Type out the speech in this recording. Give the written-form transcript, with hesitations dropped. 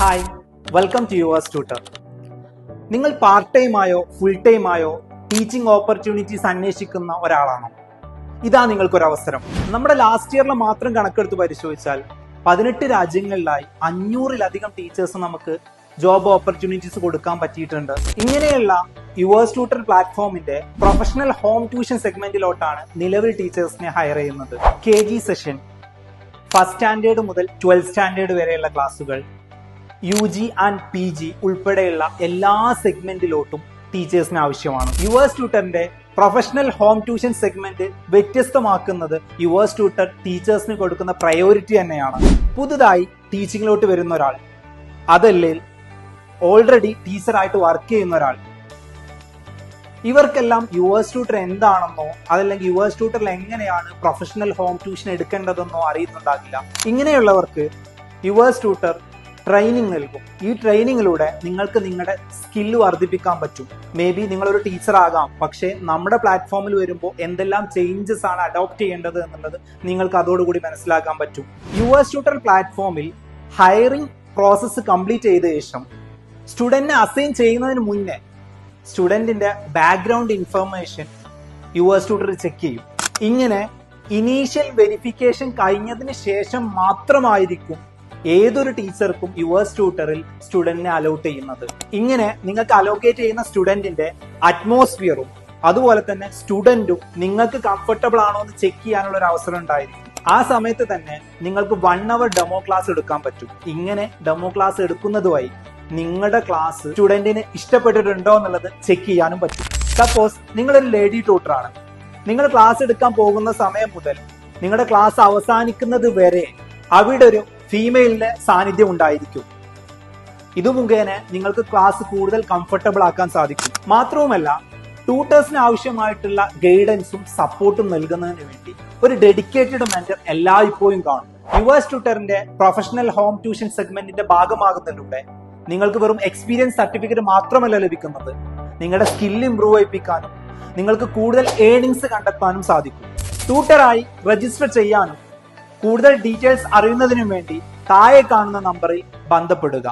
Hi, welcome to yours tutor. നിങ്ങൾ part ടൈമായോ full ടൈമായോ ടീച്ചിങ് ഓപ്പർച്യൂണിറ്റീസ് അന്വേഷിക്കുന്ന ഒരാളാണോ? ഇതാ നിങ്ങൾക്കൊരവസരം. നമ്മുടെ ലാസ്റ്റ് ഇയറിൽ മാത്രം കണക്കെടുത്ത് പരിശോധിച്ചാൽ 18 രാജ്യങ്ങളിലായി 500-ലധികം ടീച്ചേഴ്സ് നമുക്ക് ജോബ് ഓപ്പർച്യൂണിറ്റീസ് കൊടുക്കാൻ പറ്റിയിട്ടുണ്ട്. ഇങ്ങനെയുള്ള യുവേഴ്സ് ട്യൂട്ടർ പ്ലാറ്റ്ഫോമിന്റെ പ്രൊഫഷണൽ ഹോം ട്യൂഷൻ സെഗ്മെന്റിലോട്ടാണ് നിലവിൽ ടീച്ചേഴ്സിനെ ഹയർ ചെയ്യുന്നത്. KG സെഷൻ, ഫസ്റ്റ് സ്റ്റാൻഡേർഡ് മുതൽ 12th സ്റ്റാൻഡേർഡ് വരെയുള്ള ക്ലാസുകൾ, UG ആൻഡ് PG ഉൾപ്പെടെയുള്ള എല്ലാ സെഗ്മെന്റിലോട്ടും ടീച്ചേഴ്സിന് ആവശ്യമാണ്. യുവേഴ്സ് ട്യൂട്ടറിന്റെ പ്രൊഫഷണൽ ഹോം ട്യൂഷൻ സെഗ്മെന്റ് വ്യത്യസ്തമാക്കുന്നത് യുവേഴ്സ് ട്യൂട്ടർ ടീച്ചേഴ്സിന് കൊടുക്കുന്ന പ്രയോറിറ്റി തന്നെയാണ്. പുതുതായി ടീച്ചിങ്ങിലോട്ട് വരുന്ന ഒരാൾ, അതല്ലേ ഓൾറെഡി ടീച്ചറായിട്ട് വർക്ക് ചെയ്യുന്ന ഒരാൾ, ഇവർക്കെല്ലാം യുവേഴ്സ് ട്യൂട്ടർ എന്താണെന്നോ അതല്ലെങ്കിൽ യുവേഴ്സ് ട്യൂട്ടറിൽ എങ്ങനെയാണ് പ്രൊഫഷണൽ ഹോം ട്യൂഷൻ എടുക്കേണ്ടതെന്നോ അറിയുന്നുണ്ടാകില്ല. ഇങ്ങനെയുള്ളവർക്ക് യുവേഴ്സ് ട്യൂട്ടർ ട്രെയിനിങ് നൽകും. ഈ ട്രെയിനിങ്ങിലൂടെ നിങ്ങൾക്ക് നിങ്ങളുടെ സ്കില്ല് വർദ്ധിപ്പിക്കാൻ പറ്റും. മേ ബി നിങ്ങളൊരു ടീച്ചർ ആകാം, പക്ഷേ നമ്മുടെ പ്ലാറ്റ്ഫോമിൽ വരുമ്പോൾ എന്തെല്ലാം ചേഞ്ചസ് ആണ് അഡോപ്റ്റ് ചെയ്യേണ്ടത് എന്നുള്ളത് നിങ്ങൾക്ക് അതോടുകൂടി മനസ്സിലാക്കാൻ പറ്റും. യുവേഴ്സ് ട്യൂട്ടർ പ്ലാറ്റ്ഫോമിൽ ഹയറിംഗ് പ്രോസസ്സ് കംപ്ലീറ്റ് ചെയ്ത ശേഷം സ്റ്റുഡന്റിനെ അസൈൻ ചെയ്യുന്നതിന് മുന്നേ സ്റ്റുഡന്റിന്റെ background information yours tutor check ചെയ്യും. ഇങ്ങനെ ഇനീഷ്യൽ വെരിഫിക്കേഷൻ കഴിഞ്ഞതിന് ശേഷം മാത്രമായിരിക്കും ഏതൊരു ടീച്ചർക്കും യുവേഴ്സ് ട്യൂട്ടറിൽ സ്റ്റുഡന്റിനെ അലോട്ട് ചെയ്യുന്നത്. ഇങ്ങനെ നിങ്ങൾക്ക് അലോക്കേറ്റ് ചെയ്യുന്ന സ്റ്റുഡന്റിന്റെ അറ്റ്മോസ്ഫിയറും അതുപോലെ തന്നെ സ്റ്റുഡന്റും നിങ്ങൾക്ക് കംഫർട്ടബിൾ ആണോ എന്ന് ചെക്ക് ചെയ്യാനുള്ള ഒരു അവസരം ഉണ്ടായിരിക്കും. ആ സമയത്ത് തന്നെ നിങ്ങൾക്ക് 1 hour ഡെമോ ക്ലാസ് എടുക്കാൻ പറ്റും. ഇങ്ങനെ ഡെമോ ക്ലാസ് എടുക്കുന്നത് വഴി നിങ്ങളുടെ ക്ലാസ് സ്റ്റുഡന്റിന് ഇഷ്ടപ്പെട്ടിട്ടുണ്ടോ എന്നുള്ളത് ചെക്ക് ചെയ്യാനും പറ്റും. സപ്പോസ് നിങ്ങളൊരു ലേഡി ട്യൂട്ടറാണ്. നിങ്ങൾ ക്ലാസ് എടുക്കാൻ പോകുന്ന സമയം മുതൽ നിങ്ങളുടെ ക്ലാസ് അവസാനിക്കുന്നത് വരെ അവിടെ ഒരു ഫീമെയിലിന്റെ സാന്നിധ്യം ഉണ്ടായിരിക്കും. ഇത് മുഖേന നിങ്ങൾക്ക് ക്ലാസ് കൂടുതൽ കംഫർട്ടബിൾ ആക്കാൻ സാധിക്കും. മാത്രവുമല്ല, ട്യൂട്ടേഴ്സിന് ആവശ്യമായിട്ടുള്ള ഗൈഡൻസും സപ്പോർട്ടും നൽകുന്നതിന് വേണ്ടി ഒരു ഡെഡിക്കേറ്റഡ് മെന്റർ എല്ലായ്പ്പോഴും കാണും. യുവേഴ്സ് ട്യൂട്ടറിന്റെ പ്രൊഫഷണൽ ഹോം ട്യൂഷൻ സെഗ്മെന്റിന്റെ ഭാഗമാകുന്നതിലൂടെ നിങ്ങൾക്ക് വെറും എക്സ്പീരിയൻസ് സർട്ടിഫിക്കറ്റ് മാത്രമല്ല ലഭിക്കുന്നത്, നിങ്ങളുടെ സ്കിൽ ഇംപ്രൂവ് ചെയ്യിപ്പിക്കാനും നിങ്ങൾക്ക് കൂടുതൽ ഏർണിങ്സ് കണ്ടെത്താനും സാധിക്കും. ട്യൂട്ടറായി രജിസ്റ്റർ ചെയ്യാനും കൂടുതൽ ഡീറ്റെയിൽസ് അറിയുന്നതിനും വേണ്ടി താഴെ കാണുന്ന നമ്പറിൽ ബന്ധപ്പെടുക.